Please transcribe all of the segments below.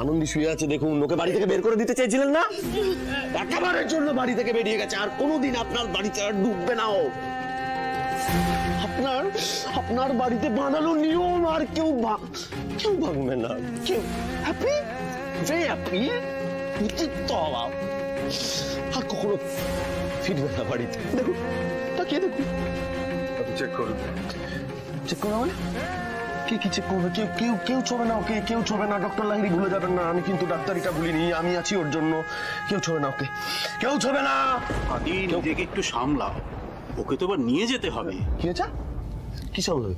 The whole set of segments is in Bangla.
আনন্দী শুয়ে আছে দেখুন, ওকে বাড়ি থেকে বের করে দিতে চেয়েছিলেন না? একেবারের জন্য বাড়ি থেকে বেরিয়ে গেছে, আর কোনোদিন আপনার বাড়িতে আর ঢুকবে না ও। আপনার বাড়িতে বানানো নিয়ম আর কেউ ভাঙবে না। কেউ হ্যাপি, ভেরি হ্যাপি। উচিত অভাব আর কখনো ফিরবে না বাড়িতে। দেখুন, তাকিয়ে দেখুন। চেক করুন। চেক করো মানে কি চেক করবে? কেউ ছোবে না ওকে, কেউ ছোবে না। ডক্টর লাহিড়ী ভুলে যাবেন না, আমি কিন্তু ডাক্তারিটা ভুলিনি, আমি আছি ওর জন্য। কেউ ছোবে না ওকে, কেউ ছোবে না। আদি নিজেকে একটু সামলাও, ওকে তো এবার নিয়ে যেতে হবে। কি হয়েছে? কি সামলাবে?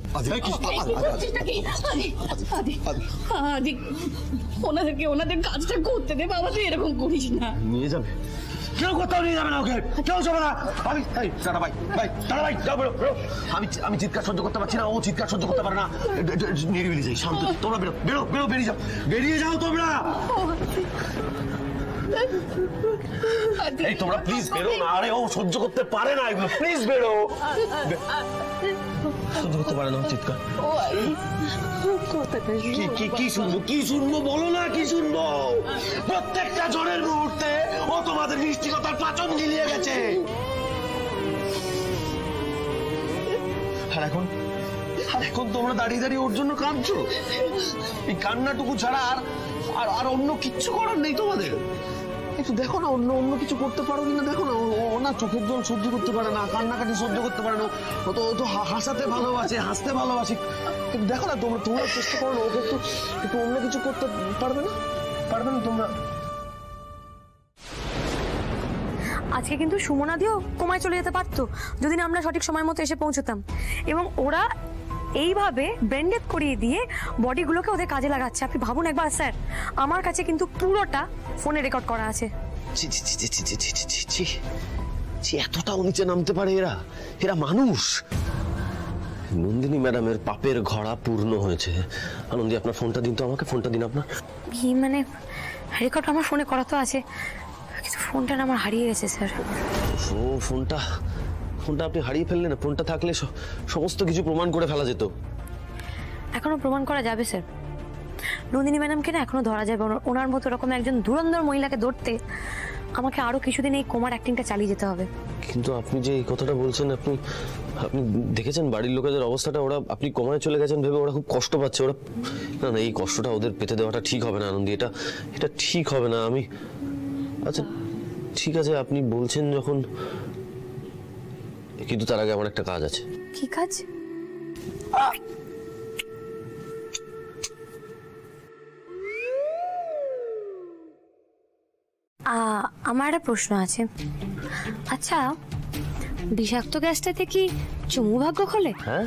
ওনাদের কাজটা করতে দে বাবা, তুই এরকম করিস না। নিয়ে যাবে? কেউ কোথাও নিয়ে যাবে না ওকে, কেউ যাবে না। আমি চিৎকার সহ্য করতে পারছি না, ও চিৎকার সহ্য করতে পারে না। নিরিবিলি যাই, শান্ত। তোমরা বেরো, বেরিয়ে যাও তোমরা। এই তোমরা প্লিজ বেরো না। আরে ও সহ্য করতে পারে না এগুলো, প্লিজ বেরো। সহ্য করতে পারে না চিৎকার। কি শুনবো বলো না, কি শুনবো? প্রত্যেকটা জ্বরের মুহূর্তে ও তোমাদের নিষ্ঠিকতার পাচন গিলিয়ে গেছে। আর এখন তোমরা দাঁড়িয়ে ওর জন্য কাঁদছো। এই কান্নাটুকু ছাড়া আর অন্য কিচ্ছু করার নেই তোমাদের। একটু দেখো না, অন্য কিছু করতে পারো কিনা দেখো না। ও না চোখের জল সহ্য করতে পারে না, কান্নাকাটি সহ্য করতে পারে না। ও তো হাসাতে ভালোবাসে, হাসতে ভালোবাসে। কিন্তু দেখো না, তোমরা চেষ্টা করো না, ওকে একটু অন্য কিছু করতে পারবে না তোমরা? আজকে কিন্তু সুমনাদিও কোমায় চলে যেতে পারতো যদি না আমরা সঠিক সময় মতো এসে পৌঁছতাম। এবং ওরা এইভাবে ব্রেনডেথ করিয়ে দিয়ে বডিগুলোকে ওদের কাজে লাগাচ্ছে। আপনি ভাবুন একবার স্যার, আমার কাছে কিন্তু পুরোটা ফোনে রেকর্ড করা আছে। এতটাও নিচে নামতে পারে এরা মানুষ? নন্দিনী ম্যাডামের পাপের ঘড়া পূর্ণ হয়েছে। আনন্দী, আপনার ফোনটা দিন তো আমাকে, ফোনটা দিন আপনার। কি মানে? রেকর্ড আমার ফোনে করা তো আছে, কিন্তু ফোনটা আমার হারিয়ে গেছে স্যার। ফোনটা আপনি হারিয়ে ফেললেন? ফোনটা থাকলে সমস্ত কিছু প্রমাণ করে ফেলা যেত। এখনো প্রমাণ করা যাবে স্যার। নন্দিনী ম্যাডামকে না এখনো ধরা যাবে। ওনার মতো এরকম একজন ধুরন্ধর মহিলাকে ধরতে আমাকে আরো কিছুদিন এই কোমার অ্যাক্টিংটা চালিয়ে যেতে হবে। কিন্তু আপনি যে এই কথাটা বলছেন, আপনি দেখেছেন বাড়ির লোকেদের অবস্থাটা। আপনি কোমায় চলে গেছেন ভেবে ওরা খুব কষ্ট পাচ্ছে। না, এই কষ্টটা ওদের পেতে দেওয়াটা ঠিক হবে না আনন্দী, এটা ঠিক হবে না। আচ্ছা ঠিক আছে, আপনি বলছেন যখন, কিন্তু তার আগে আমার একটা কাজ আছে। কি কাজ? আমার একটা প্রশ্ন আছে। আচ্ছা, বিষাক্ত গ্যাসটাতে কি চুমু ভাগ্য খোলে? হ্যাঁ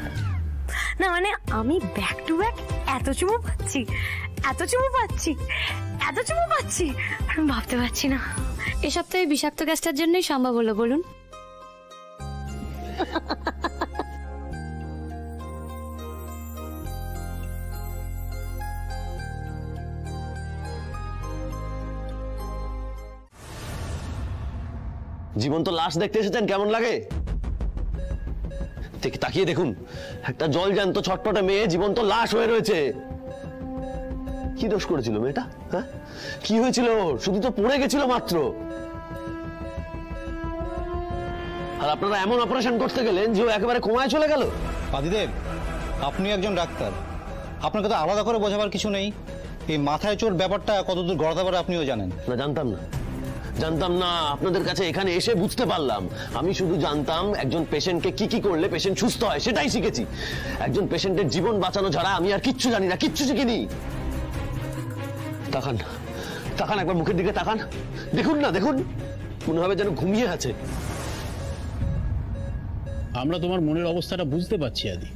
না মানে আমি ব্যাক টু ব্যাক এত চুমু পাচ্ছি, আমি ভাবতে পারছি না। এ সপ্তাহে বিষাক্ত গ্যাসটার জন্যই সম্ভব হলো বলুন। জীবন্ত লাশ দেখতে এসেছেন, কেমন লাগে? তাকিয়ে দেখুন, একটা জলজ্যান্ত ছটপটে মেয়ে জীবন্ত লাশ হয়ে রয়েছে। কি দোষ করেছিল মেয়েটা? হ্যাঁ, কি হয়েছিল? শুধু তো পড়ে গেছিল মাত্র। আর আপনারা এমন অপারেশন করতে গেলেন যে ও একেবারে কোমায় চলে গেল। আদিদেব, আপনি একজন ডাক্তার, আপনাকে তো আলাদা করে বোঝাবার কিছু নেই। এই মাথায় চোট ব্যাপারটা কতদূর গড়াতে পারে আপনিও জানেন। না, জানতাম না। আপনাদের কাছে এখানে এসে বুঝতে পারলাম। আমি শুধু জানতাম একজন পেশেন্টকে কি করলে পেশেন্ট সুস্থ হয়, সেটাই শিখেছি। একজন পেশেন্টের জীবন বাঁচানো ছাড়া আমি আর কিচ্ছু জানি না, কিচ্ছু শিখিনি। তাকান একবার মুখের দিকে তাকান, দেখুন না, দেখুন, মনে হবে যেন ঘুমিয়ে আছে। আমরা তোমার মনের অবস্থাটা বুঝতে পারছি আদি,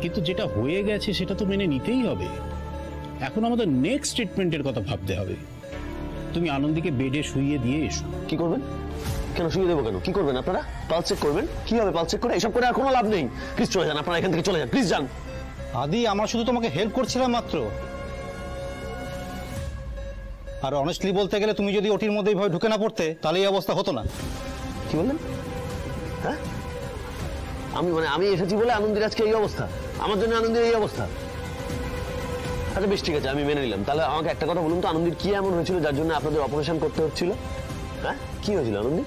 কিন্তু যেটা হয়ে গেছে সেটা তো মেনে নিতেই হবে। এখন আমাদের নেক্সট ট্রিটমেন্টের কথা ভাবতে হবে। তুমি আনন্দীকে বেডে শুইয়ে দিয়ে এসো। কি করবেন? কেন শুয়ে দেবো? কেন? কি করবেন আপনারা? পালস চেক করবেন? কি হবে পালস চেক করে? এসব করে আর কোনো লাভ নেই। প্লিজ চলে যান, আপনারা এখান থেকে চলে যান, প্লিজ যান। আদি, আমার শুধু তোমাকে হেল্প করছিলাম মাত্র। আর অনেস্টলি বলতে গেলে তুমি যদি ওটির মধ্যে এইভাবে ঢুকে না পড়তে, তাহলে এই অবস্থা হতো না। কি বললেন? হ্যাঁ, আমি এসেছি বলে আনন্দীর আজকে এই অবস্থা? আমার জন্য আনন্দের এই অবস্থা? আচ্ছা বেশ ঠিক আছে, আমি মেনে নিলাম। তাহলে আমাকে একটা কথা বলুন তো, আনন্দীর কি এমন হয়েছিল যার জন্য আপনাদের অপারেশন করতে হচ্ছিল? হ্যাঁ, কি হয়েছিল আনন্দী?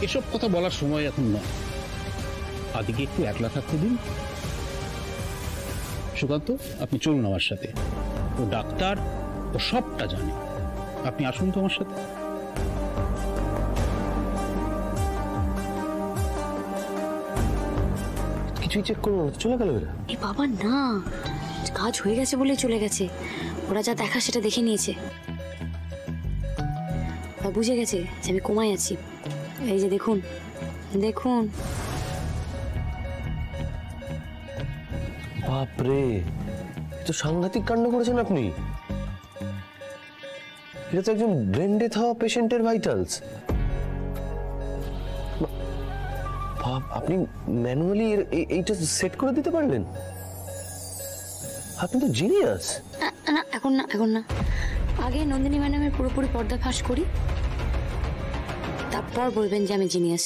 এসব কথা বলার সময় এখন নয়। আদিকে একটু একলা থাকতে দিন। সুকান্ত, আপনি চলুন আমার সাথে। ও ডাক্তার, ও সবটা জানে। আপনি আসুন তো আমার সাথে। কিছুই চেক করবো না, চলে গেল এরা? এই বাবা না, কাজ হয়ে গেছে বলেই চলে গেছে। ওরা যা দেখা সেটা দেখে নিয়েছে। ওরা বুঝে গেছে যে আমি কোমায় আছি। এই যে দেখুন, দেখুন। বাপরে, তো সাংঘাতিক কাণ্ড করেছেন আপনি। এটা তো একজন ব্রেন ডেথ হওয়া পেশেন্টের ভাইটালস। আপনি ম্যানুয়ালি এইটা সেট করে দিতে পারলেন? আপনি তো জিনিয়াস। না এখন না, এখন না। আগে নন্দিনী ম্যাডামের পুরোপুরি পর্দা ফাঁস করি, তারপর বলবেন যে আমি জিনিয়াস।